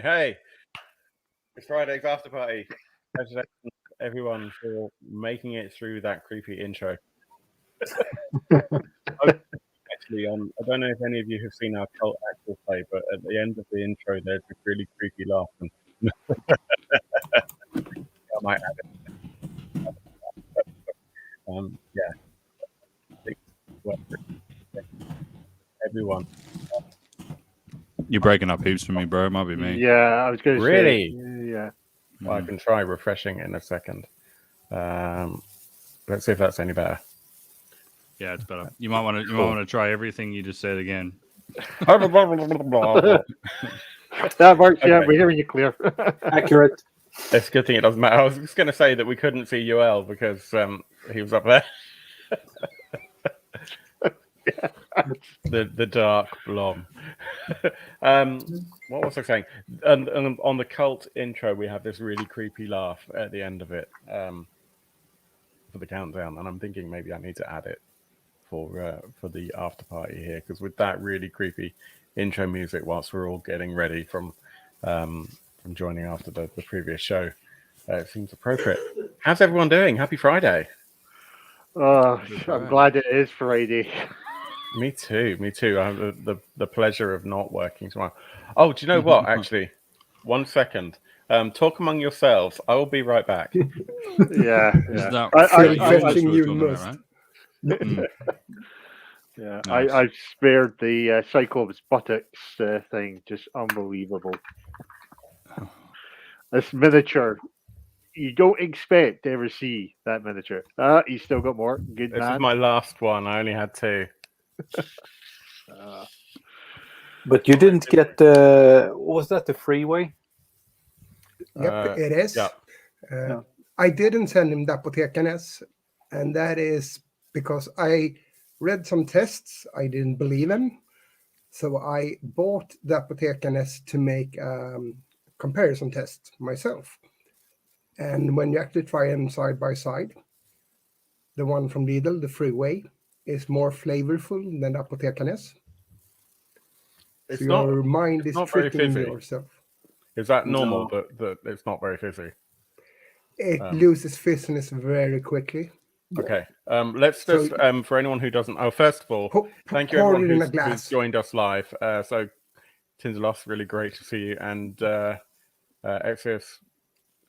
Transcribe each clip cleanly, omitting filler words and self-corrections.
Hey, it's Friday's Afterparty. Congratulations, everyone, for making it through that creepy intro. Actually, I don't know if any of you have seen our cult actual play, but at the end of the intro, there's a really creepy laugh. And I might add it. Everyone. You're breaking up heaps for me, bro. It might be me. Yeah, I was going to Really? say. Yeah. Well, I can try refreshing it in a second. Let's see if that's any better. Yeah, it's better. You might want to try everything you just said again. That works. Okay. Yeah, we're hearing you clear. Accurate. It's a good thing it doesn't matter. I was just going to say that we couldn't see UL because he was up there. the dark blob. What was I saying? And on the cult intro, we have this really creepy laugh at the end of it for the countdown, and I'm thinking maybe I need to add it for the after party here, because with that really creepy intro music, whilst we're all getting ready from joining after the previous show, it seems appropriate. How's everyone doing? Happy Friday! I'm glad it is Friday. Me too. I have the pleasure of not working tomorrow. Oh, do you know what? Actually, 1 second. Talk among yourselves. I will be right back. Yeah. Fetching you must. Right? Yeah, Nice. I've spared the Cyclops buttocks thing. Just unbelievable. This miniature, you don't expect to ever see that miniature. He's still got more. Good This man. is my last one. I only had 2. But you didn't get was that the freeway? Yep, it is. Yeah. I didn't send him the Apothekarnes, and that is because I read some tests. I didn't believe him, so I bought the Apothekarnes to make comparison test myself. And when you actually try them side by side, the one from Lidl, the freeway, is more flavorful than the Apothekarnes. It's So not. your mind it's is not very tricking fizzy. yourself. Is that normal? No. That it's not very fizzy. It loses fizziness very quickly. Okay. Let's just for anyone who doesn't. Oh, first of all, thank you pour everyone it in a who's glass. joined us live. So, Tinderloss, really great to see you, and Exodus,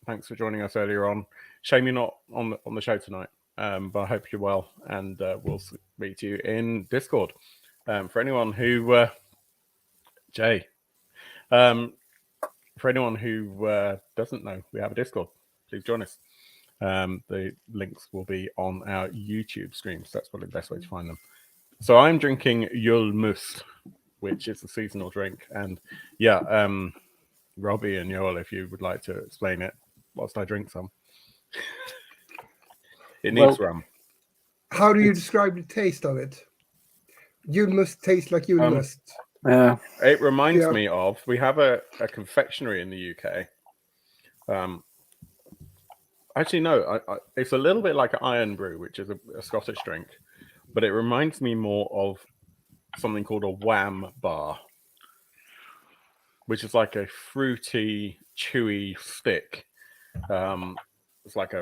thanks for joining us earlier on. Shame you're not on the show tonight, but I hope you're well, and we'll meet you in Discord. For anyone who Jay, for anyone who doesn't know, we have a Discord. Please join us. The links will be on our YouTube streams. That's probably the best way to find them. So I'm drinking Julmust, which is a seasonal drink. And yeah, Robbie and Joel, if you would like to explain it whilst I drink some. It needs rum. How do you describe the taste of it? You must taste like you must. Yeah. It reminds me of, we have a confectionery in the UK. Actually, no, it's a little bit like an Iron Brew, which is a Scottish drink, but it reminds me more of something called a Wham bar, which is like a fruity, chewy stick. It's like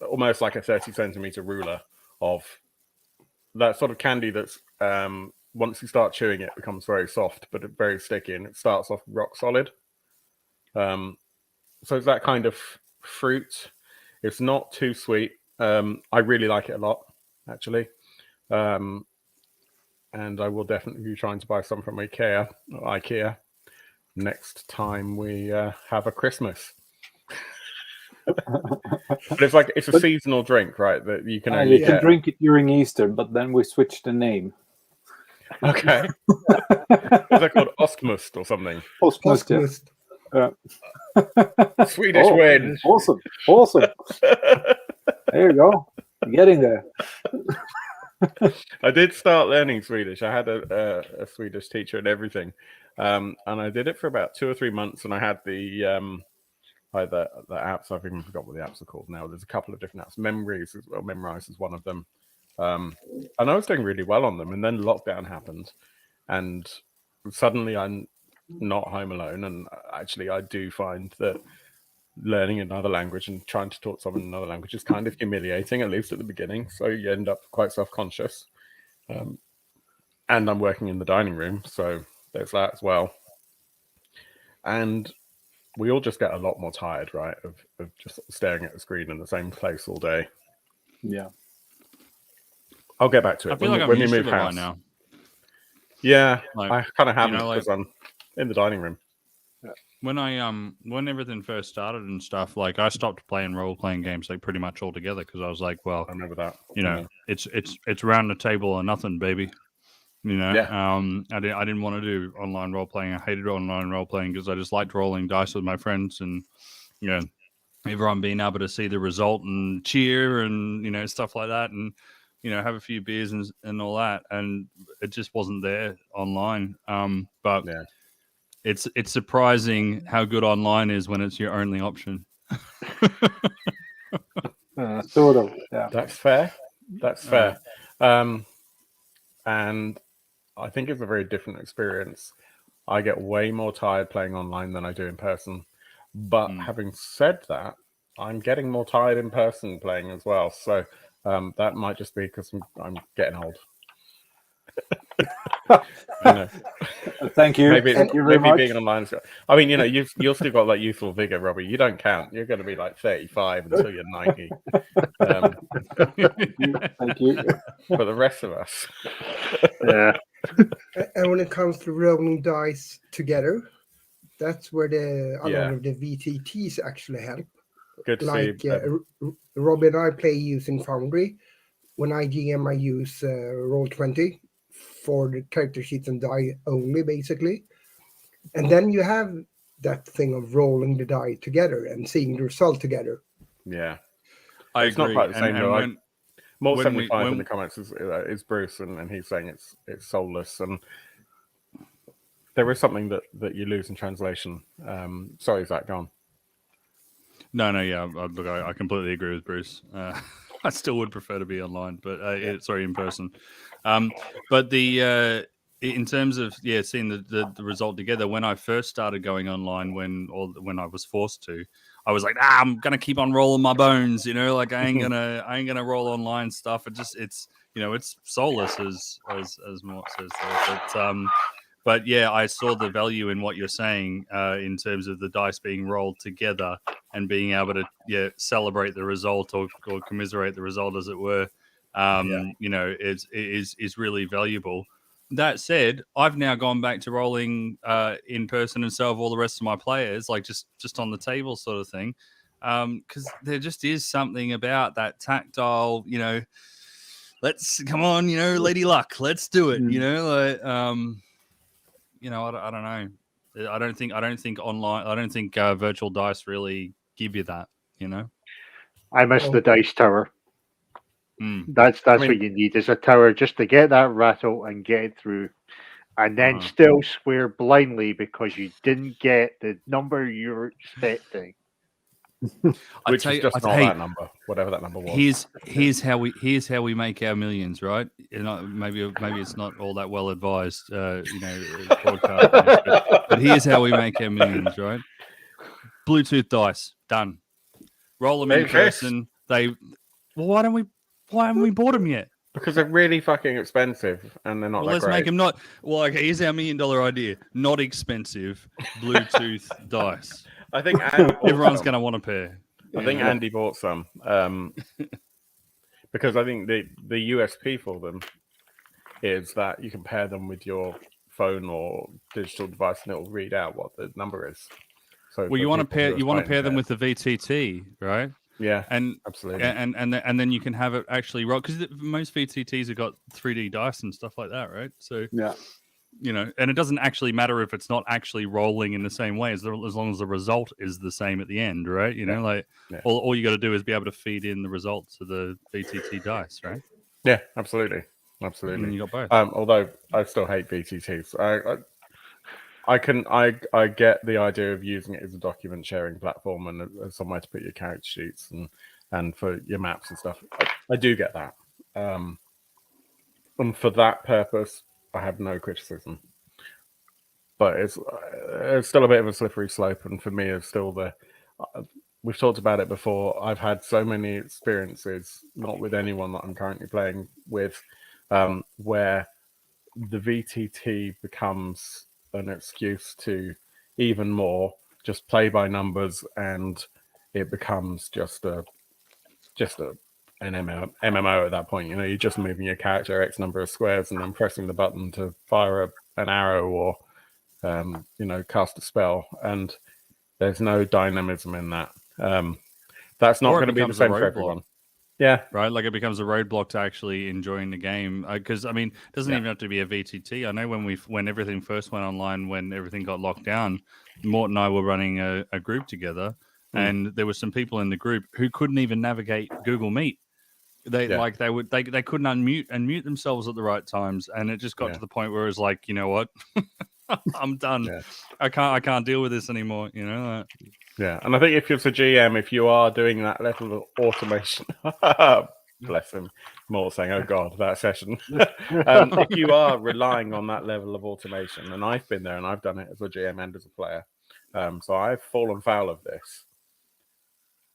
almost like a 30-centimeter ruler of that sort of candy that's once you start chewing it becomes very soft, but very sticky, and it starts off rock solid. So it's that kind of fruit. It's not too sweet. I really like it a lot, actually. And I will definitely be trying to buy some from IKEA next time we have a Christmas. But it's a seasonal drink, right? That you can only you can drink it during Easter, but then we switch the name. Okay. Is that called Ostmust or something? Ostmust, yeah. Swedish win. Awesome. There you go. Getting there. I did start learning Swedish. I had a Swedish teacher and everything, and I did it for about 2 or 3 months. And I had the apps. I've even forgot what the apps are called now. There's a couple of different apps. Memrise is one of them. And I was doing really well on them. And then lockdown happened, and suddenly not home alone, and actually I do find that learning another language and trying to talk to someone in another language is kind of humiliating, at least at the beginning. So you end up quite self-conscious. And I'm working in the dining room, so there's that as well. And we all just get a lot more tired, right, of just staring at the screen in the same place all day. Yeah. I'll get back to it. I feel like I'm used to it by now. Yeah, Like, I kind of haven't know, like- because I'm in the dining room. When when everything first started and stuff, like I stopped playing role playing games like pretty much altogether because I was like, well, I remember that. you know, it's round the table or nothing, baby. You know, Yeah. I didn't want to do online role playing. I hated online role playing because I just liked rolling dice with my friends and you know, everyone being able to see the result and cheer and you know stuff like that and you know have a few beers and all that, and it just wasn't there online. But Yeah. it's surprising how good online is when it's your only option. Sort of. Yeah. That's fair. That's fair. And I think it's a very different experience. I get way more tired playing online than I do in person. But having said that, I'm getting more tired in person playing as well. So that might just be because I'm getting old. You know, Thank you. maybe Thank you very much. being online is good. I mean, you know, you've still got like youthful vigor, Robbie. You don't count. You're going to be like 35 until you're 90. Thank you. For the rest of us, Yeah. And when it comes to rolling dice together, that's where a lot of the VTTs actually help. good to Like see. Robin and I play using Foundry. When I GM, I use Roll20 for the character sheets and die only, basically. And then you have that thing of rolling the die together and seeing the result together. Yeah, I it's agree. not quite the same and though. when, More when 75 in when- the comments is Bruce, and he's saying it's soulless, and there is something that you lose in translation. Sorry, Zach, go on. No, yeah. Look, I completely agree with Bruce. I still would prefer to be online, but in person. But the in terms of seeing the result together, when I first started going online, when I was forced to, I was like, I'm gonna keep on rolling my bones, you know, like I ain't gonna roll online stuff. It's soulless as Mort says there, but yeah, I saw the value in what you're saying in terms of the dice being rolled together and being able to celebrate the result or commiserate the result, as it were. You know, is really valuable. That said, I've now gone back to rolling in person, and so have all the rest of my players, like just on the table sort of thing, because there just is something about that tactile. You know, let's come on, you know, Lady Luck, let's do it. You know, like. You know, I don't know. I don't think online. I don't think virtual dice really give you that. You know, I miss the dice tower. That's I mean, what you need is a tower just to get that rattle and get it through, and then still swear blindly because you didn't get the number you're expecting. which is just not that number, whatever that number was. Here's how we make our millions, right? You know, maybe it's not all that well advised, you know, broadcast, but here's how we make our millions, right? Bluetooth dice, done. Roll them in person. Why haven't we bought them yet? Because they're really fucking expensive and they're not. Well, let's make them not. Well, okay. Here's our $1 million idea: not expensive Bluetooth dice. I think everyone's going to want a pair. I think Andy bought some because I think the USP for them is that you can pair them with your phone or digital device and it will read out what the number is. So well, you want to pair them with the VTT, right? Yeah, and absolutely. And then you can have it actually roll because most VTTs have got 3D dice and stuff like that, right? So yeah. You know, and it doesn't actually matter if it's not actually rolling in the same way as long as the result is the same at the end, right? You know, like all you got to do is be able to feed in the results of the VTT dice, right? Yeah, absolutely. And you got both. Although I still hate VTTs, I get the idea of using it as a document sharing platform and somewhere to put your character sheets and for your maps and stuff. I do get that, and for that purpose, I have no criticism. but it's still a bit of a slippery slope. And for me, it's still we've talked about it before. I've had so many experiences, not with anyone that I'm currently playing with, where the VTT becomes an excuse to even more just play by numbers, and it becomes just an MMO at that point. You know, you're just moving your character X number of squares and then pressing the button to fire an arrow or cast a spell, and there's no dynamism in that. That's not going to be the same for everyone. Yeah. Right. Like it becomes a roadblock to actually enjoying the game. Because I mean, it doesn't even have to be a VTT. I know when everything first went online, when everything got locked down, Mort and I were running a group together, and there were some people in the group who couldn't even navigate Google Meet. They couldn't unmute and mute themselves at the right times, and it just got to the point where it was like, you know what, I'm done. Yeah. I can't deal with this anymore. You know. Yeah, and I think if you're a GM, if you are doing that level of automation, bless him, more saying, "Oh God, that session." If you are relying on that level of automation, and I've been there, and I've done it as a GM and as a player, so I've fallen foul of this.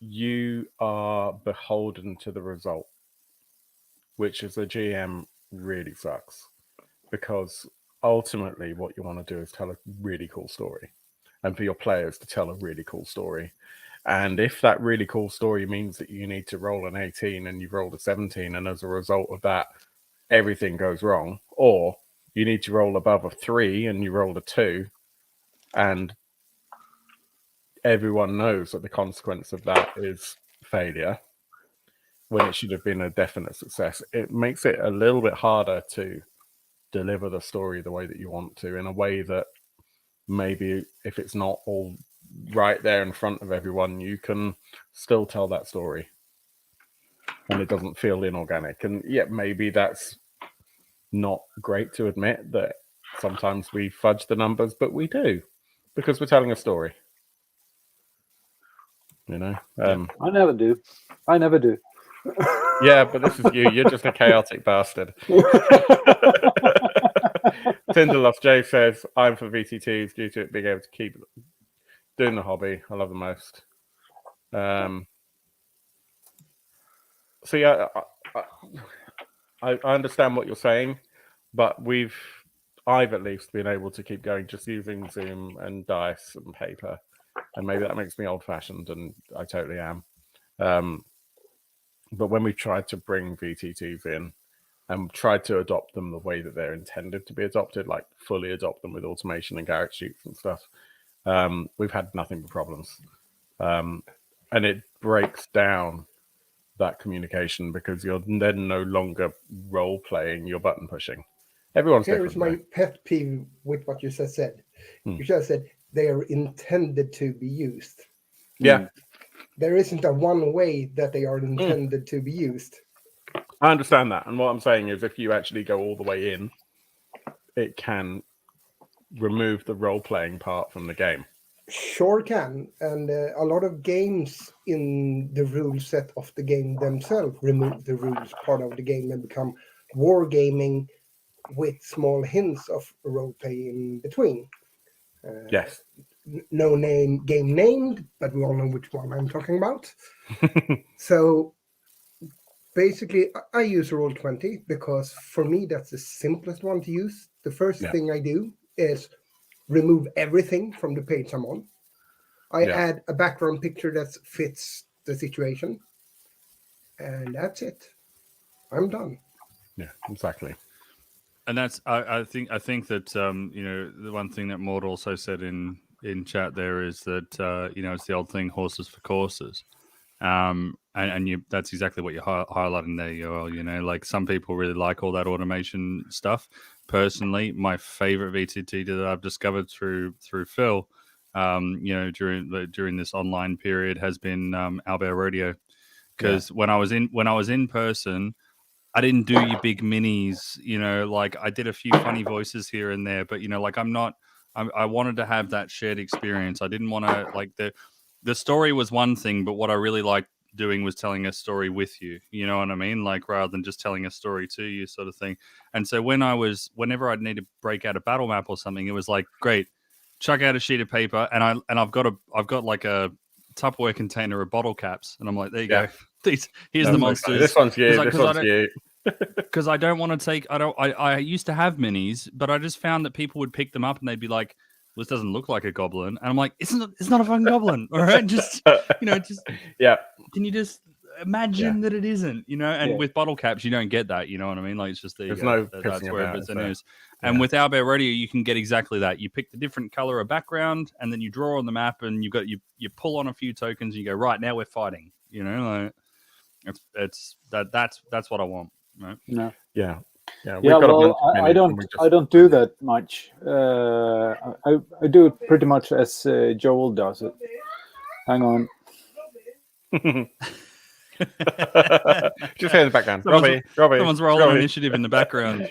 You are beholden to the result, which as a GM really sucks, because ultimately what you want to do is tell a really cool story, and for your players to tell a really cool story. And if that really cool story means that you need to roll an 18 and you've rolled a 17, and as a result of that, everything goes wrong, or you need to roll above a 3 and you rolled a 2, and everyone knows that the consequence of that is failure when it should have been a definite success, it makes it a little bit harder to deliver the story the way that you want to, in a way that maybe if it's not all right there in front of everyone, you can still tell that story and it doesn't feel inorganic. And maybe that's not great to admit, that sometimes we fudge the numbers, but we do, because we're telling a story. You know, I never do. Yeah, but this is you. You're just a chaotic bastard. Tinderlost J says, I'm for VTTs due to it being able to keep doing the hobby I love the most. So yeah, I understand what you're saying, but I've at least been able to keep going just using Zoom and dice and paper, and maybe that makes me old-fashioned, and I totally am. But when we tried to bring VTTs in and tried to adopt them the way that they're intended to be adopted, like fully adopt them with automation and character sheets and stuff, we've had nothing but problems. And it breaks down that communication, because you're then no longer role-playing, you're button pushing. Everyone's Here's different. My pet peeve with what you just said. You just said they are intended to be used. Yeah. There isn't a one way that they are intended to be used. I understand that. And what I'm saying is, if you actually go all the way in, it can remove the role-playing part from the game. Sure can. And a lot of games in the rule set of the game themselves remove the rules part of the game and become wargaming with small hints of role-play in between. Yes. No game named, but we all know which one I'm talking about. So basically, I use Roll20 because for me that's the simplest one to use. The first thing I do is remove everything from the page I'm on. I add a background picture that fits the situation, and that's it. I'm done. Yeah, exactly. And that's I think that the one thing that Maud also said in chat there is that it's the old thing, horses for courses, and that's exactly what you're highlighting there, Yoel. Like some people really like all that automation stuff. Personally, my favorite VTT that I've discovered through Phil, during this online period has been Albert Rodeo, because when I was in person, I didn't do your big minis, like I did a few funny voices here and there, but like I wanted to have that shared experience. I didn't want to, like, the story was one thing, but what I really liked doing was telling a story with you. You know what I mean? Like rather than just telling a story to you, sort of thing. And so whenever I'd need to break out a battle map or something, it was like, great, chuck out a sheet of paper, and I've got like a Tupperware container of bottle caps, and I'm like, there you go. Here's the monsters. This one's you. Like, this one's you. Because I don't want to take. I used to have minis, but I just found that people would pick them up and they'd be like, "Well, this doesn't look like a goblin," and I'm like, "It's not a fucking goblin, all right? Just yeah. Can you just imagine that it isn't? And with bottle caps, you don't get that. You know what I mean? Like it's just there's no that's where about it is. And with Owlbear Radio, you can get exactly that. You pick the different color of background, and then you draw on the map, and you pull on a few tokens, and you go right now we're fighting. Like that's what I want. Right? No. Yeah. Well, I don't do that much. I do it pretty much as Joel does it. Hang on. Just hear the background. Robbie. Someone's rolling initiative in the background.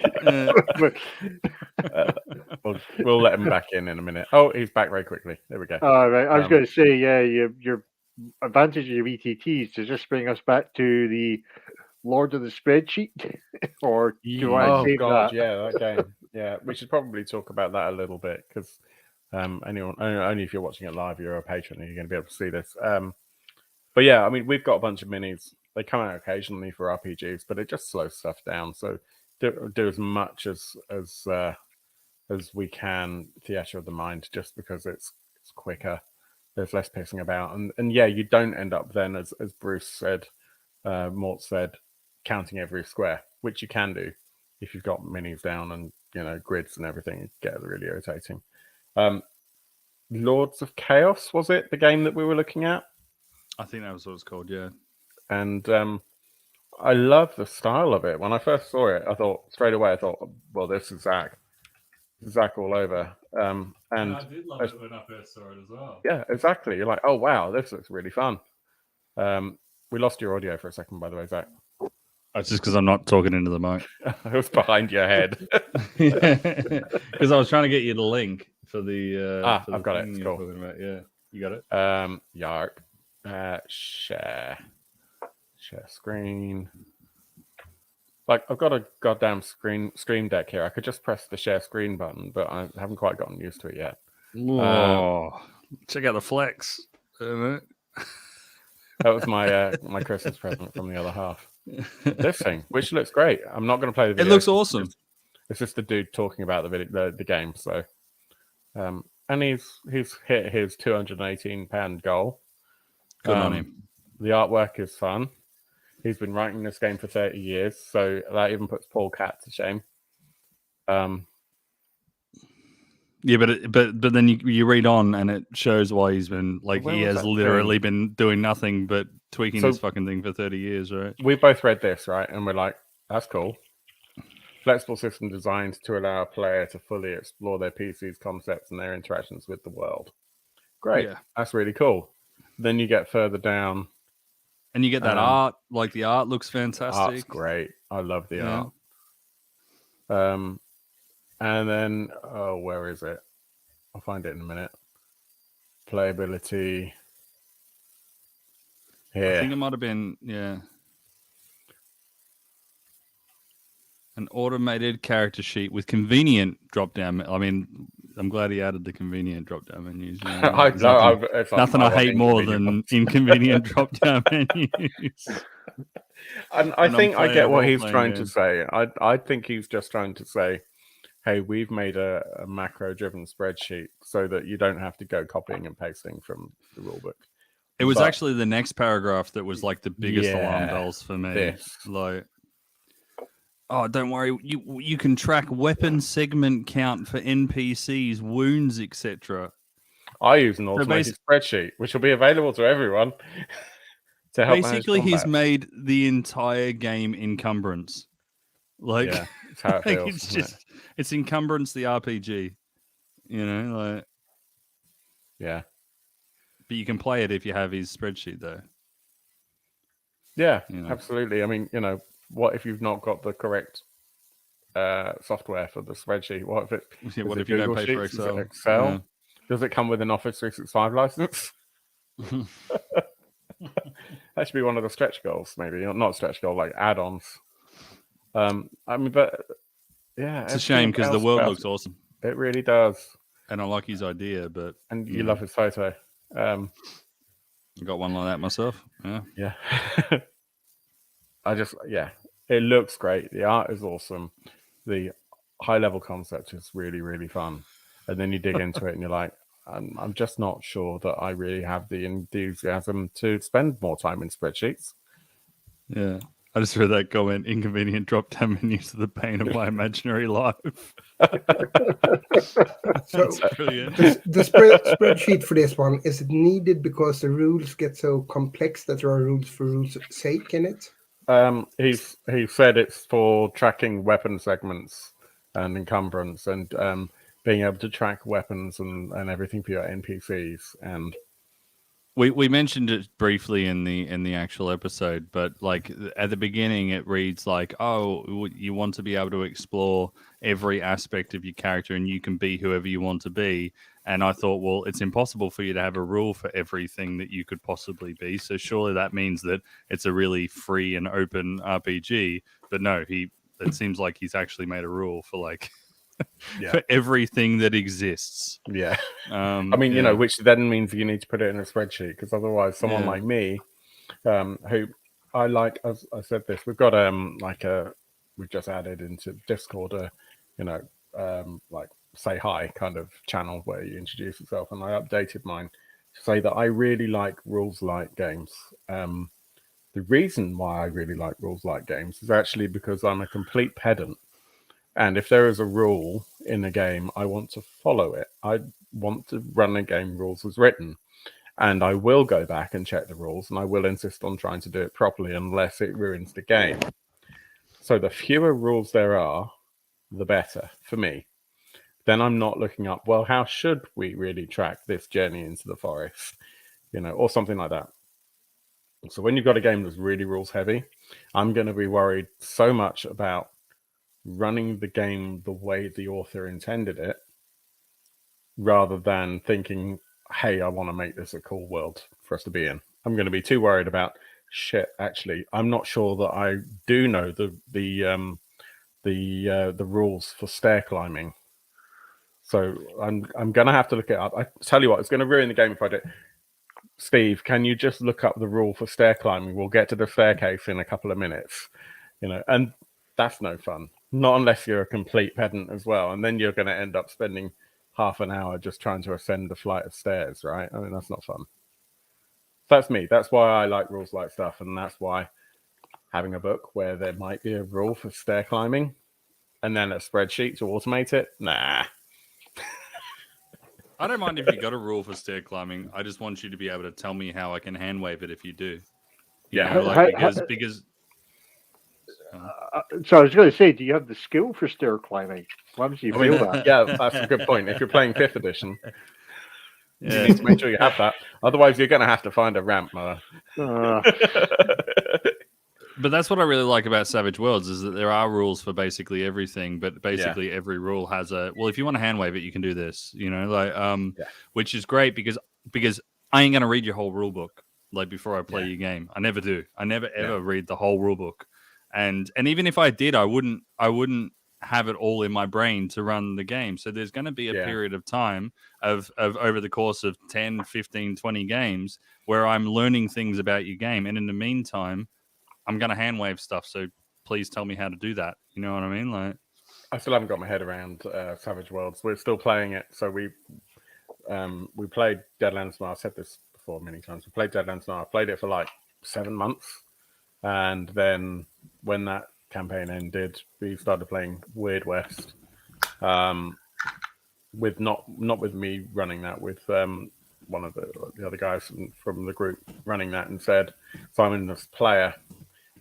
We'll let him back in a minute. Oh, he's back very quickly. There we go. All right. I was going to say, your advantage of your ETTs to just bring us back to the Lord of the Spreadsheet, or do you want to save that? Yeah, that game. Yeah, we should probably talk about that a little bit because only if you're watching it live, you're a patron, and you're going to be able to see this. But yeah, I mean, we've got a bunch of minis. They come out occasionally for RPGs, but it just slows stuff down. So do as much as we can Theatre of the Mind, just because it's quicker. There's less pissing about, and yeah, you don't end up then, as Bruce said, Mort said, counting every square, which you can do if you've got minis down and grids and everything. It gets really irritating. Lords of Chaos, was it the game that we were looking at? I think that was what it's called, yeah. And I love the style of it. When I first saw it, I thought straight away, well, this is Zach. Zach all over. And I did love it when I first saw it as well. Yeah, exactly. You're like, oh wow, this looks really fun. We lost your audio for a second, by the way, Zach. That's just because I'm not talking into the mic. It was behind your head. Because I was trying to get you the link for the. I've got it. It's cool. Yeah, you got it. Yarp. Share screen. Like, I've got a goddamn Stream Deck here. I could just press the share screen button, but I haven't quite gotten used to it yet. Check out the flex. That was my my Christmas present from the other half. This thing, which looks great. I'm not going to play the video. It looks awesome. It's just the dude talking about the game. So, and he's hit his £218 goal. Good on him. The artwork is fun. He's been writing this game for 30 years, so that even puts Paul Catt to shame. Yeah, but then you read on and it shows why he's been he has literally been doing nothing but tweaking this fucking thing for 30 years, right? We both read this, right? And we're like, that's cool. Flexible system designed to allow a player to fully explore their PC's concepts and their interactions with the world. Great. Yeah. That's really cool. Then you get further down. And you get that art. Like, the art looks fantastic. Art's great. I love the art. And then, where is it? I'll find it in a minute. Playability. Here. I think it might have been, an automated character sheet with convenient drop-down. I mean, I'm glad he added the convenient drop-down menus. Nothing I hate more than inconvenient drop-down menus. And I think I get what he's trying to say. I think he's just trying to say, hey, we've made a macro-driven spreadsheet so that you don't have to go copying and pasting from the rulebook. It was actually the next paragraph that was like the biggest alarm bells for me. Like, oh, don't worry, you can track weapon segment count for NPCs, wounds, etc. I use an automated spreadsheet, which will be available to everyone to help. Basically, he's made the entire game encumbrance. Like, that's how it feels. It's just it's encumbrance the RPG. Yeah. But you can play it if you have his spreadsheet, though. Yeah, absolutely. I mean, what if you've not got the correct software for the spreadsheet? What if you don't pay for Excel? Excel? Yeah. Does it come with an Office 365 license? That should be one of the stretch goals, maybe not stretch goal, like add-ons. I mean, but yeah, it's a shame because the world looks awesome. It really does, and I like his idea, but you love his photo. I got one like that myself. Yeah. It looks great. The art is awesome. The high-level concept is really, really fun. And then you dig into it, and you're like, I'm just not sure that I really have the enthusiasm to spend more time in spreadsheets. Yeah. I just read that comment, inconvenient drop-down menus to the pain of my imaginary life. So brilliant. The spreadsheet for this one, is it needed because the rules get so complex that there are rules for rules' sake in it? He said it's for tracking weapon segments and encumbrance and being able to track weapons and everything for your NPCs. And we mentioned it briefly in the actual episode, but like at the beginning it reads like, oh, you want to be able to explore every aspect of your character and you can be whoever you want to be. And I thought, well, it's impossible for you to have a rule for everything that you could possibly be. So surely that means that it's a really free and open RPG. But no, it seems like he's actually made a rule for like for everything that exists. Yeah. I mean, which then means you need to put it in a spreadsheet, because otherwise someone like me, who I like, as I said this, we've got we've just added into Discord like say hi kind of channel where you introduce yourself, and I updated mine to say that I really like rules light games. The reason why I really like rules light games is actually because I'm a complete pedant. And if there is a rule in a game, I want to follow it. I want to run a game rules as written. And I will go back and check the rules, and I will insist on trying to do it properly unless it ruins the game. So the fewer rules there are, the better for me. Then I'm not looking up, well, how should we really track this journey into the forest? Or something like that. So when you've got a game that's really rules heavy, I'm going to be worried so much about running the game the way the author intended it, rather than thinking, hey, I want to make this a cool world for us to be in. I'm going to be too worried about shit. Actually, I'm not sure that I do know the rules for stair climbing. So I'm going to have to look it up. I tell you what, it's going to ruin the game if I do. Steve, can you just look up the rule for stair climbing? We'll get to the staircase in a couple of minutes. And that's no fun. Not unless you're a complete pedant as well. And then you're going to end up spending half an hour just trying to ascend a flight of stairs, right? I mean, that's not fun. That's me. That's why I like rules like stuff. And that's why having a book where there might be a rule for stair climbing and then a spreadsheet to automate it, nah. I don't mind if you got a rule for stair climbing. I just want you to be able to tell me how I can hand wave it if you do. Because so I was going to say, do you have the skill for stair climbing? Why would you feel that? Yeah, that's a good point. If you're playing 5th edition, you need to make sure you have that. Otherwise, you're going to have to find a ramp. But that's what I really like about Savage Worlds, is that there are rules for basically everything, but basically every rule has if you want to hand wave it, you can do this, which is great because I ain't going to read your whole rule book before I play your game. I never do. I never ever read the whole rule book. And even if I did, I wouldn't have it all in my brain to run the game. So there's going to be a period of time of over the course of 10, 15, 20 games where I'm learning things about your game. And in the meantime, I'm going to hand wave stuff. So please tell me how to do that. You know what I mean? I still haven't got my head around Savage Worlds. We're still playing it. So we played Deadlands Now. I've said this before many times. We played Deadlands Now. I played it for like 7 months. And then when that campaign ended, we started playing Weird West, with not with me running that, with one of the other guys from the group running that, and said, Simon, this player,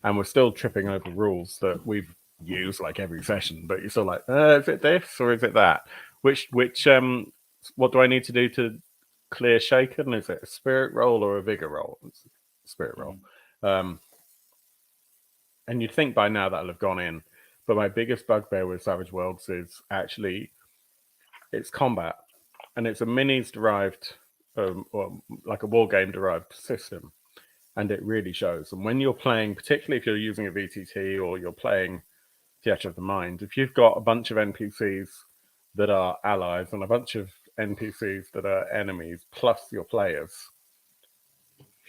and we're still tripping over rules that we've used like every session, but you're still like, is it this or is it that? Which what do I need to do to clear Shaken? Is it a spirit roll or a vigor roll? It's a spirit roll. And you'd think by now that'll have gone in. But my biggest bugbear with Savage Worlds is actually it's combat. And it's a minis derived, or like a war game derived system. and it really shows. And when you're playing, particularly if you're using a VTT or you're playing Theatre of the Mind, if you've got a bunch of NPCs that are allies and a bunch of NPCs that are enemies, plus your players,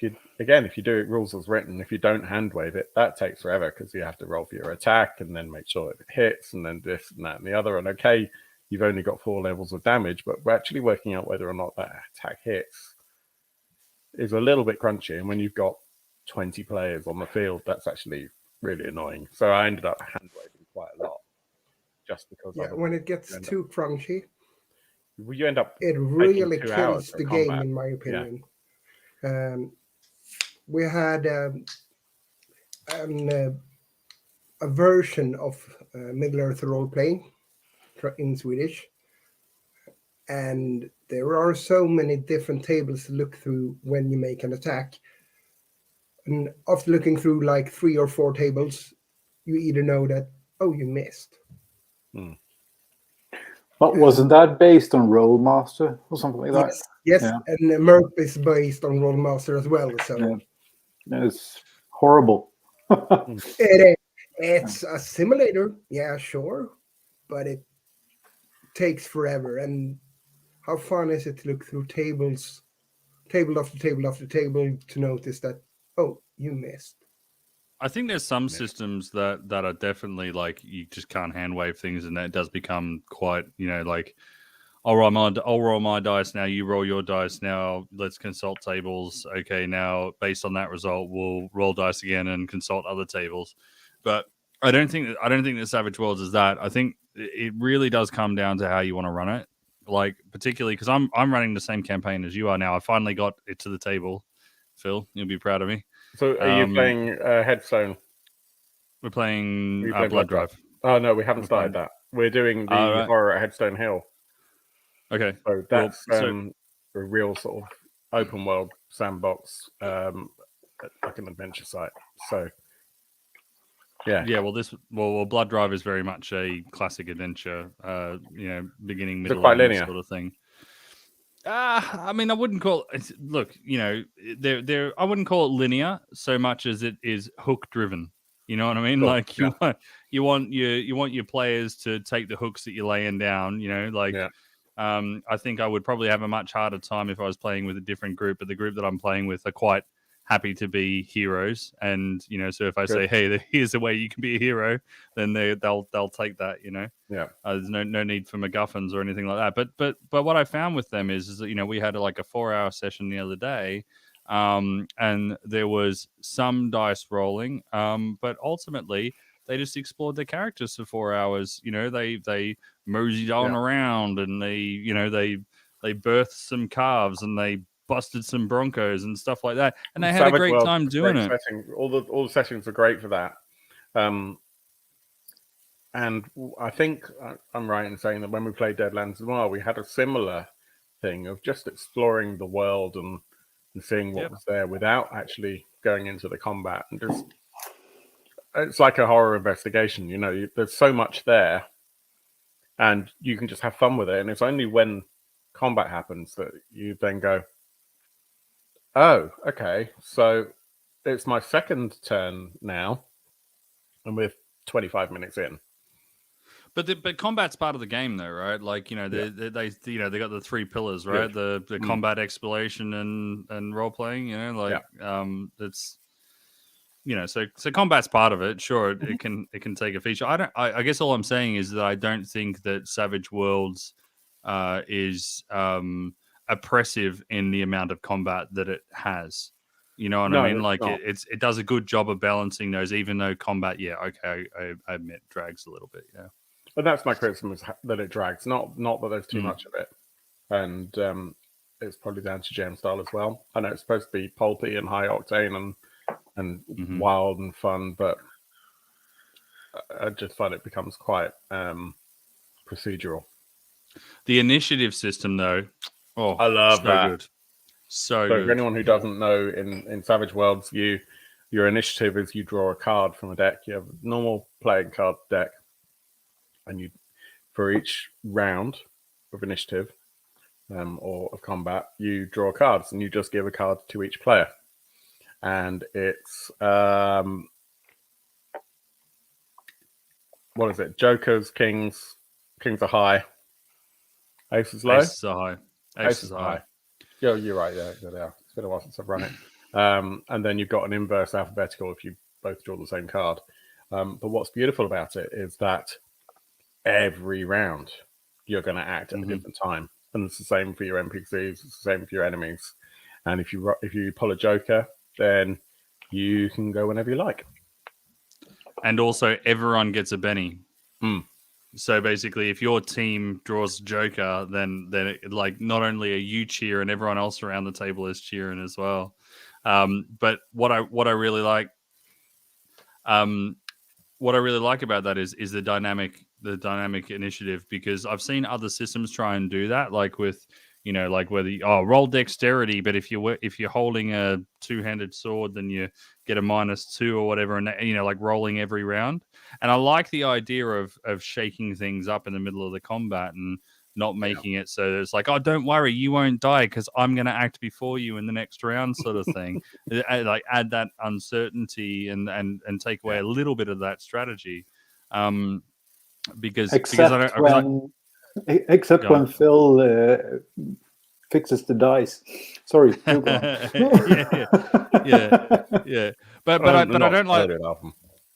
if you do it rules as written, if you don't hand wave it, that takes forever because you have to roll for your attack and then make sure it hits and then this and that and the other. And okay, you've only got 4 levels of damage, but we're actually working out whether or not that attack hits is a little bit crunchy. And when you've got 20 players on the field, that's actually really annoying. So I ended up hand waving quite a lot just because. Yeah, when it gets too crunchy, you end up. It really kills the game, in my opinion. Yeah. We had a version of Middle Earth role playing in Swedish, and there are so many different tables to look through when you make an attack. And after looking through like 3 or 4 tables, you either know that, oh, you missed. But wasn't that based on Rollmaster or something like that? Yes. Yeah. And Merp is based on Rollmaster as well. So it's horrible. It's a simulator, yeah, sure, but it takes forever. And how fun is it to look through table after table after table to notice that, oh, you missed. I think there's some systems that are definitely like you just can't hand wave things, and that does become quite, like I'll roll my dice now, you roll your dice now, let's consult tables. Okay, now based on that result, we'll roll dice again and consult other tables. But I don't think that Savage Worlds is that. I think it really does come down to how you want to run it. Like particularly because I'm running the same campaign as you are now. I finally got it to the table. Phil, you'll be proud of me. So are you playing Headstone? We're playing Blood Drive. Oh, no, we haven't started that. We're doing the horror at Headstone Hill. Okay. So that's a real sort of open world sandbox, like an adventure site. So, yeah. Yeah, well, Blood Drive is very much a classic adventure, beginning, middle, quite and linear. Sort of thing. I mean, I wouldn't call it. Look, I wouldn't call it linear so much as it is hook driven. You know what I mean? Like you want your players to take the hooks that you're laying down. I think I would probably have a much harder time if I was playing with a different group, but the group that I'm playing with are quite happy to be heroes. And so if I say, hey, here's a way you can be a hero, then they'll take that. There's no need for MacGuffins or anything like that. But what I found with them is that we had like a 4-hour session the other day, and there was some dice rolling, but ultimately they just explored their characters for 4 hours. They moseyed on around, and they birthed some calves, and they busted some broncos and stuff like that, and they had a great time doing it. All the sessions were great for that. And I think I'm right in saying that when we played Deadlands as well, we had a similar thing of just exploring the world and seeing what was there without actually going into the combat. And just it's like a horror investigation. There's so much there, and you can just have fun with it. And it's only when combat happens that you then go, oh, okay, so it's my second turn now, and we're 25 minutes in. But combat's part of the game, though, right? Like they got the 3 pillars, right? The combat, exploration, and role playing. It's so combat's part of it. Sure, it can take a feature. I guess all I'm saying is that I don't think that Savage Worlds is oppressive in the amount of combat that it has. You know what I mean? Like it does a good job of balancing those, even though combat, I admit, drags a little bit. Yeah. But that's my criticism, is that it drags. Not that there's too much of it. And it's probably down to GM style as well. I know it's supposed to be pulpy and high octane and wild and fun, but I just find it becomes quite procedural. The initiative system, though, I love that. Good. So good. For anyone who doesn't know, in Savage Worlds, your initiative is you draw a card from a deck. You have a normal playing card deck, and for each round of initiative or of combat, you draw cards, and you just give a card to each player. and it's what is it? Jokers, kings are high, aces low. Aces are high. Aces are high. Yeah, you're right. Yeah, they are. It's been a while since I've run it. And then you've got an inverse alphabetical if you both draw the same card. But what's beautiful about it is that every round you're going to act at a different time, and it's the same for your NPCs. It's the same for your enemies. And if you pull a joker, then you can go whenever you like. And also, everyone gets a Benny. Mm. So basically, if your team draws Joker, then like not only are you cheer and everyone else around the table is cheering as well. But what I really like, about that is the dynamic initiative, because I've seen other systems try and do that, like with like whether roll dexterity, but if you're holding a two-handed sword, then you get a -2 or whatever, and like rolling every round. And I like the idea of shaking things up in the middle of the combat and not making it so it's like, oh, don't worry, you won't die because I'm going to act before you in the next round, sort of thing. Like add that uncertainty and take away a little bit of that strategy. Because Except when Phil fixes the dice. Sorry. yeah. But I don't like.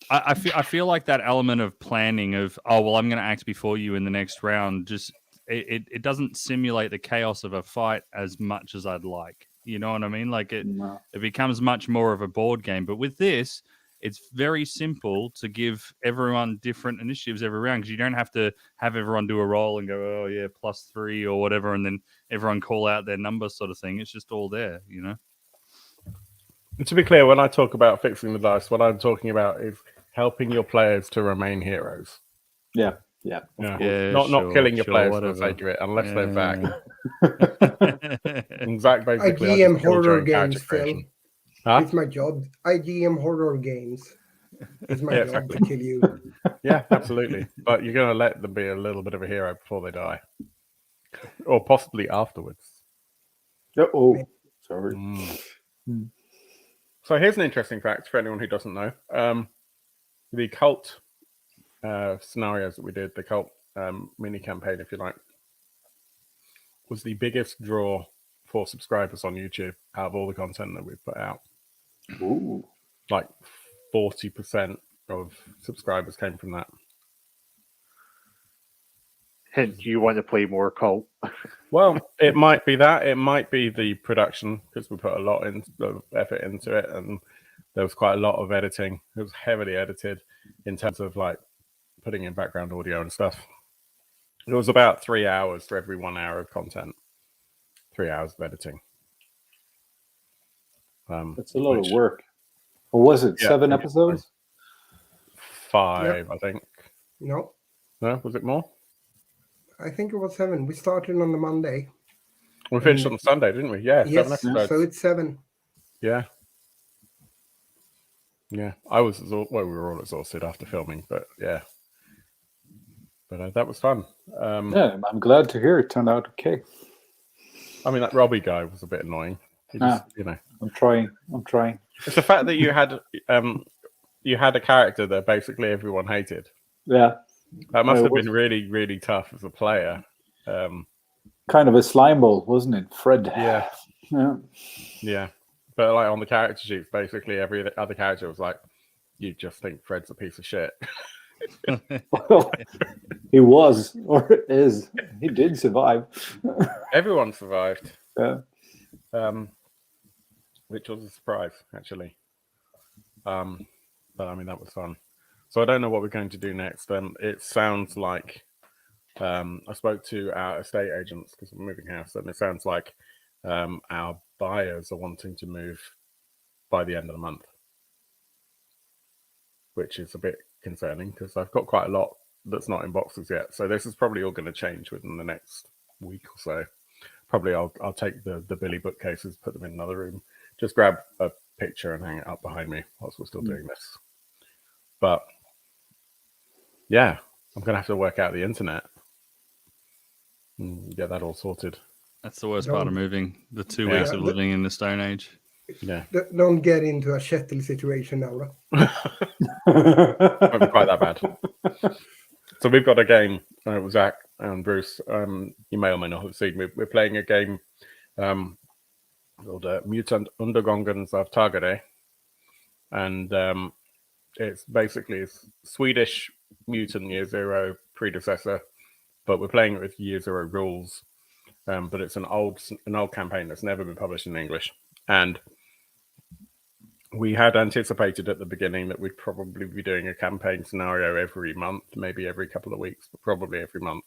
I feel like that element of planning of, oh well, I'm going to act before you in the next round. Just it doesn't simulate the chaos of a fight as much as I'd like. You know what I mean? Like it becomes much more of a board game. But with this, it's very simple to give everyone different initiatives every round, because you don't have to have everyone do a roll and go, oh yeah, +3 or whatever, and then everyone call out their number, sort of thing. It's just all there, And to be clear, when I talk about fixing the dice, what I'm talking about is helping your players to remain heroes. Yeah. Not killing your players for the sake of it, unless they're back. And Zach basically, I GM horror games, Phil. Huh? It's my job. I GM horror games. It's my job to kill you. Yeah, absolutely. But you're going to let them be a little bit of a hero before they die, or possibly afterwards. Oh, sorry. So here's an interesting fact for anyone who doesn't know. The cult scenarios that we did, the cult mini campaign, if you like, was the biggest draw for subscribers on YouTube out of all the content that we've put out. Ooh. Like 40% of subscribers came from that. Hint, you want to play more cult? Well, it might be that. It might be the production, because we put a lot of effort into it, and there was quite a lot of editing. It was heavily edited in terms of like putting in background audio and stuff. It was about 3 hours for every 1 hour of content. 3 hours of editing. That's a lot of work. Or was it 7 episodes? 5, I think. No, Was it more? I think it was 7. We started on the Monday. We finished on Sunday, didn't we? Yeah, yes, 7 episodes. So it's 7. Yeah. I was we were all exhausted after filming, but yeah. But that was fun. Yeah, I'm glad to hear it turned out okay. I mean, that Robbie guy was a bit annoying. He just, I'm trying. It's the fact that you had a character that basically everyone hated. Yeah. That must have been really, really tough as a player. Kind of a slime ball, wasn't it, Fred? Yeah. Yeah. But like on the character sheets, basically every other character was like, you just think Fred's a piece of shit. Well, he was, or is. He did survive. Everyone survived. Yeah. Which was a surprise, actually. But I mean, that was fun. So I don't know what we're going to do next. It sounds like I spoke to our estate agents because we're moving house, and it sounds like our buyers are wanting to move by the end of the month, which is a bit concerning because I've got quite a lot that's not in boxes yet. So this is probably all going to change within the next week or so. Probably I'll take the Billy bookcases, put them in another room, just grab a picture and hang it up behind me whilst we're still doing this. But yeah, I'm going to have to work out the internet and get that all sorted. That's the worst part of moving. The 2 weeks of living in the Stone Age. Yeah. Don't get into a Shettle situation now. Won't be quite that bad. So we've got a game. Zach and Bruce, you may or may not have seen. We're playing a game called Mutant Undergångens av Tagare, and it's basically a Swedish Mutant Year Zero predecessor, but we're playing it with Year Zero rules. But it's an old campaign that's never been published in English, and we had anticipated at the beginning that we'd probably be doing a campaign scenario every month, maybe every couple of weeks, but probably every month.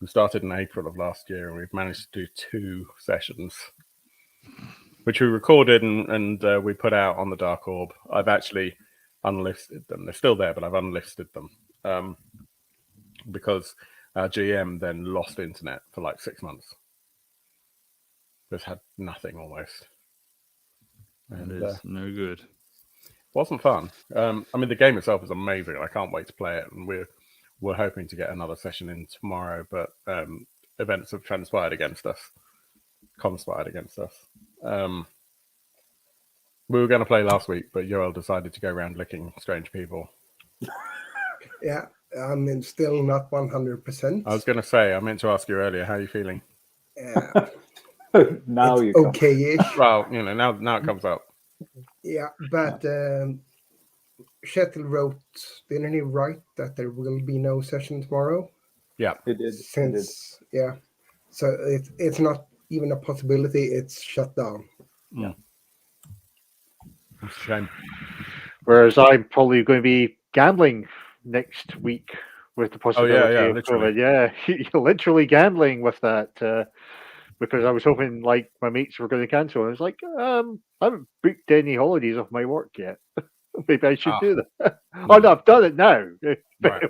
We started in April of last year, and we've managed to do 2 sessions, which we recorded and we put out on the Dark Orb. I've actually unlisted them. They're still there, but I've unlisted them because our GM then lost internet for like 6 months. Just had nothing almost. And it is no good. Wasn't fun. I mean, the game itself is amazing. I can't wait to play it, and we're hoping to get another session in tomorrow. But events have conspired against us. We were going to play last week, but Yoel decided to go around licking strange people. Yeah, I mean, still not 100%. I was going to say, I meant to ask you earlier, how are you feeling? Now it's you come. okay-ish. Well, now it comes up. Yeah, but Shettle wrote, didn't he write that there will be no session tomorrow? Yeah, It did. Yeah, so it's not even a possibility. It's shut down. Yeah, it's a shame. Whereas I'm probably going to be gambling next week with the possibility of literally. COVID. Yeah, you're literally gambling with that. Because I was hoping like my mates were going to cancel. I was like, I haven't booked any holidays off my work yet. Maybe I should do that. Oh no, I've done it now. Right.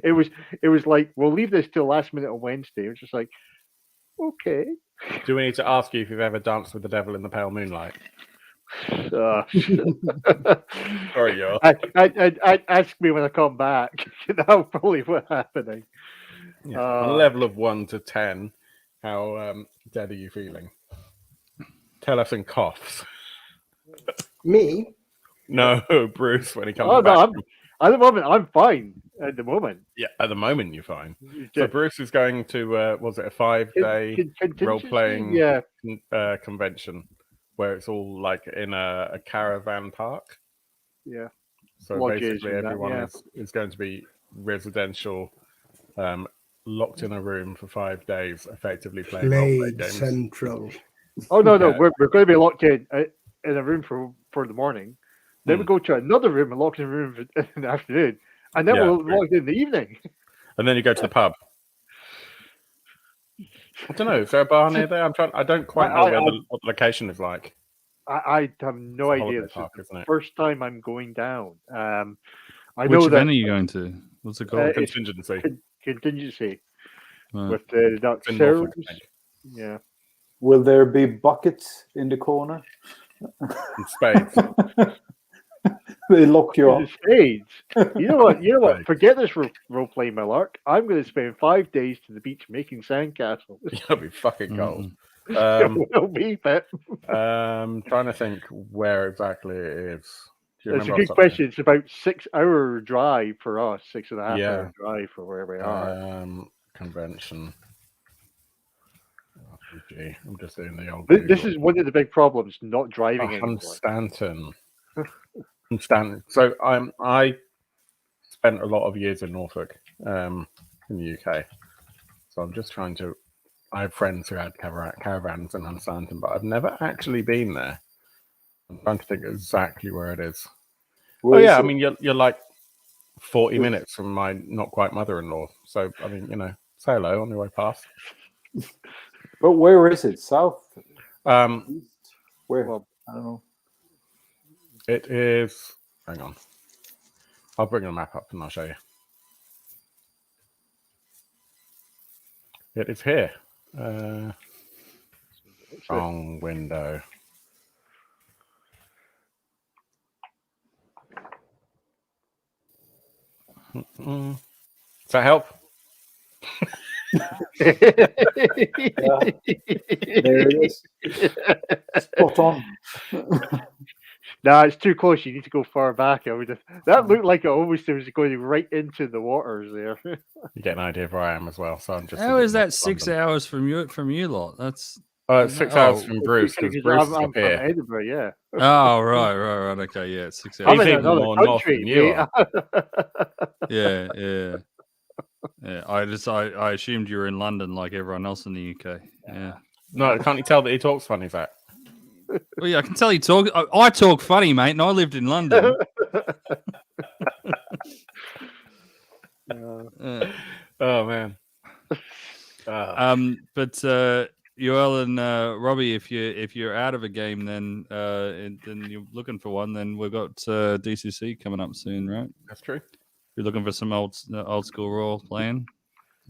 It was like we'll leave this till last minute on Wednesday. It was just like, okay. Do we need to ask you if you've ever danced with the devil in the pale moonlight? Sorry, Yoel. I ask me when I come back. That'll probably what's happening. Yeah. On a level of 1 to 10, how dead are you feeling? Tell us in coughs. Me? No, Bruce, when he comes back. No, at the moment, I'm fine. At the moment. Yeah, at the moment, you're fine. So Bruce is going to, was it a 5-day role-playing convention where it's all like in a caravan park? Yeah. So basically everyone is going to be residential, locked in a room for 5 days, effectively playing role-playing games. Central. Oh no, we're going to be locked in a room for the morning. Then we go to another room and lock in a room in the afternoon, and then we'll lock in the evening. And then you go to the pub. I don't know. Is there a bar near there? I don't quite know what the location is like. I have no idea. This Park, is isn't it? First time I'm going down. Which event are you going to? What's it called? Contingency. Contingency. With the Duck Norfolk, yeah. Will there be buckets in the corner? And spades. They lock you up. Spades. You know what? Forget this role playing, my lark. I'm going to spend 5 days to the beach making sandcastles. You'll be fucking gold. It'll be, but trying to think where exactly it is. It's a good question. It's about 6 hour drive for us, 6.5 hour drive for where we are. Convention. RPG. I'm just doing the old. This is one of the big problems: not driving anymore. Stanton. So I spent a lot of years in Norfolk, in the UK. So I'm just trying to. I have friends who had caravans in Hunstanton, but I've never actually been there. I'm trying to think exactly where it is. I mean, you're like 40 minutes from my not quite mother-in-law. So I mean, say hello on your way past. But where is it? South? East? Where? Well, I don't know. It is. Hang on. I'll bring the map up and I'll show you. It is here. Wrong window. Does that help? There it is. Spot on. No, it's too close. You need to go far back. That looked like it almost was going right into the waters there. You get an idea of where I am as well. So I'm just. How is that 6 hours from you lot? That's it's 6 hours from Bruce because Bruce is I'm up here. from Edinburgh, yeah. Oh, right. Okay, yeah, it's 6 I'm hours. in even another more north country, than you mate. Yeah. I assumed you were in London like everyone else in the UK. Yeah. No, can't you tell that he talks funny, Zach? Well, yeah, I can tell you talk. I talk funny, mate, and I lived in London. Oh man. But Yoel and Robbie, if you're out of a game, then you're looking for one. Then we've got DCC coming up soon, right? That's true. You're looking for some old school role playing,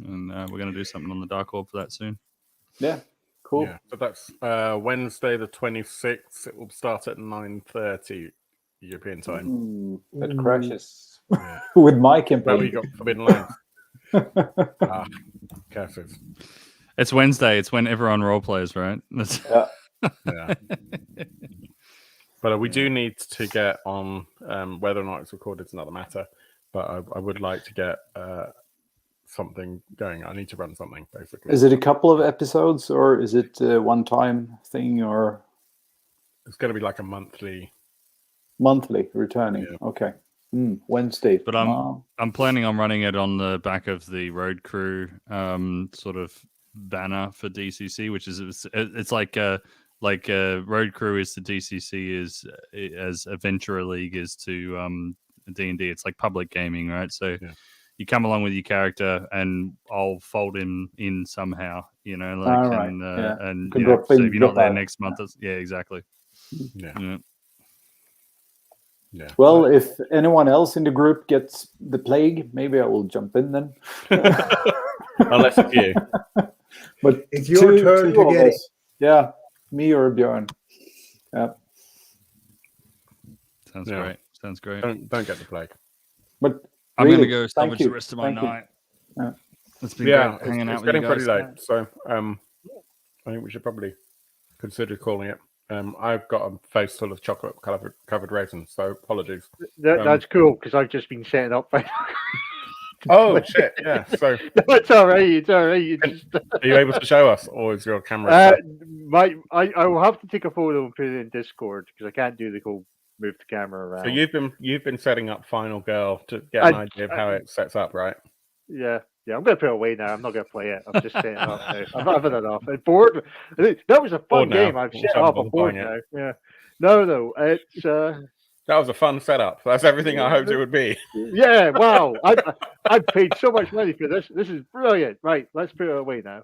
and we're going to do something on the Dark Orb for that soon. Yeah, cool. Yeah, so that's Wednesday the 26th. It will start at 9:30 European time. That crashes with my campaign. Oh, you got Forbidden Lands. Curses. It's Wednesday. It's when everyone role plays, right? Yeah. But we do need to get on whether or not it's recorded is another matter. But I would like to get something going. I need to run something, basically. Is it a couple of episodes or is it a one-time thing or? It's going to be like a monthly returning. Yeah. Okay. Wednesday. But I'm planning on running it on the back of the Road Crew sort of banner for DCC, which is it's like Road Crew is to DCC is as Adventurer League is to D&D. It's like public gaming, right? So you come along with your character, and I'll fold him in somehow, you know, like and you know, so if you're not there next month, exactly. Yeah. Well, if anyone else in the group gets the plague, maybe I will jump in then. Unless it's you. But it's your turn to get it. Yeah, me or Björn. Yeah. Sounds great. Sounds great. Don't get the plague. But I'm going to go salvage the rest of my night. It's been great hanging out with you guys. It's getting pretty late, so I think we should probably consider calling it. I've got a face full of chocolate covered raisins, so apologies. That's cool because I've just been setting up. Oh shit! Yeah, so it's all right. It's all right. Are you able to show us, or is your camera? I will have to take a photo and put it in Discord because I can't do the whole move the camera around. So you've been setting up Final Girl to get an idea of how it sets up, right? Yeah. I'm going to put it away now. I'm not going to play it. I'm just setting it up now. I'm not having enough. I'm bored. That was a fun game. I've set up. I'm bored now. Yeah. No. It's that was a fun setup. That's everything I hoped it would be. Yeah. Wow. I paid so much money for this. This is brilliant. Right. Let's put it away now.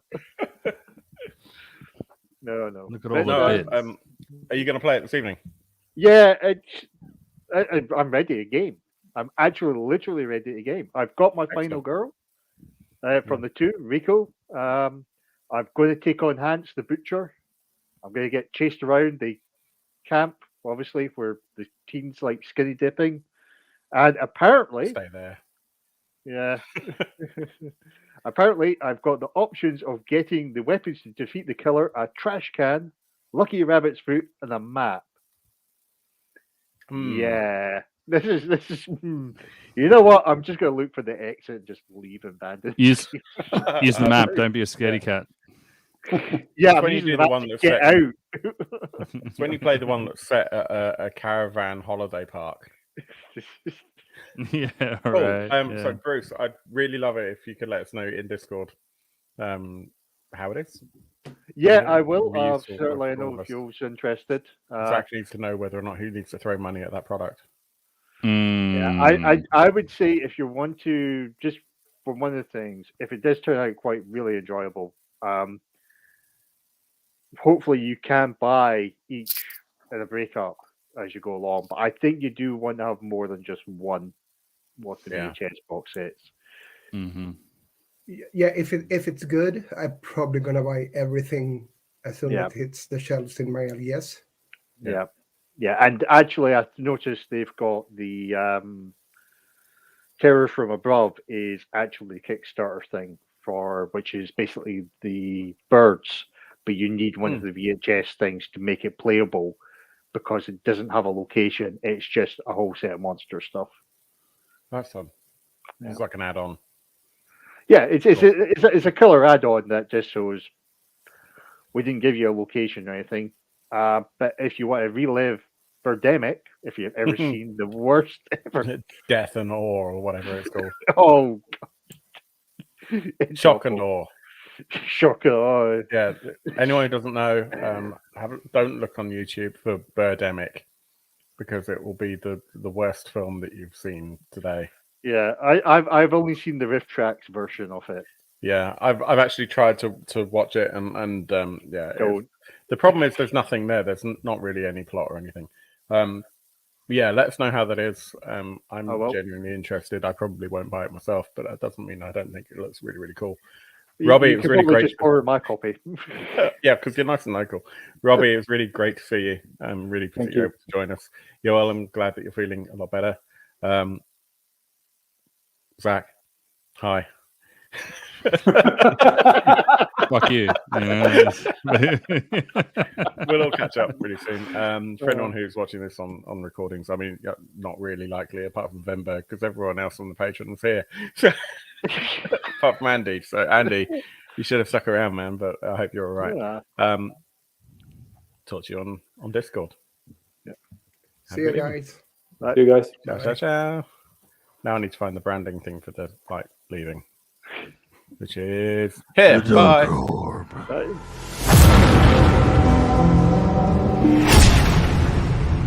No. Look at all the bits. Are you going to play it this evening? Yeah. I'm ready to game. I'm actually literally ready to game. I've got my final girl. From the 2, Rico. I'm going to take on Hans the Butcher. I'm going to get chased around the camp, obviously, where the teens like skinny dipping. And apparently... Stay there. Yeah. Apparently, I've got the options of getting the weapons to defeat the killer, a trash can, Lucky Rabbit's foot, and a map. Yeah. This is. You know what? I'm just going to look for the exit and just leave and abandon. Use the map. Don't be a scaredy cat. Yeah, when you do the one that's get out. It's when you play the one that's set at a caravan holiday park. Yeah, right. So Bruce, I'd really love it if you could let us know in Discord how it is. Yeah, I will. Certainly, I know if you're interested. Zach needs to know whether or not he needs to throw money at that product. Yeah, I would say if you want to, just for one of the things, if it does turn out quite really enjoyable, hopefully you can buy each in a breakup as you go along. But I think you do want to have more than just one VHS box sets. Mm-hmm. Yeah, if it's good, I'm probably gonna buy everything as soon as it hits the shelves in my LES. Yeah, and actually, I noticed they've got the Terror from Above is actually a Kickstarter thing for, which is basically the birds, but you need one of the VHS things to make it playable because it doesn't have a location. It's just a whole set of monster stuff. That's fun. It's like an add-on. Yeah, it's a killer add-on that just shows we didn't give you a location or anything. But if you want to relive Birdemic, if you've ever seen the worst ever Death and Awe or whatever it's called. Oh, Shock and Awe. Shock and Awe. Yeah. Anyone who doesn't know, don't look on YouTube for Birdemic because it will be the worst film that you've seen today. Yeah, I've only seen the Riff Tracks version of it. Yeah, I've actually tried to watch it and yeah. The problem is there's nothing there. There's not really any plot or anything. Yeah, let us know how that is. I'm genuinely interested. I probably won't buy it myself, but that doesn't mean I don't think it looks really, really cool. Robbie, it was really great. Just borrow my copy. Yeah, because you're nice and local. Robbie, it was really great to see you. I'm really pleased you're able to join us. Yoel, I'm glad that you're feeling a lot better. Zach, hi. Fuck you. We'll all catch up pretty soon. For anyone who's watching this on recordings, I mean, not really likely apart from Vember because everyone else on the Patreon's here. Apart from Andy. So Andy, you should have stuck around, man, but I hope you're all right. Yeah. Talk to you on Discord. Yeah. See you guys. See you guys. Ciao, ciao, ciao. Now I need to find the branding thing for the leaving. Which is here. Bye. Bye.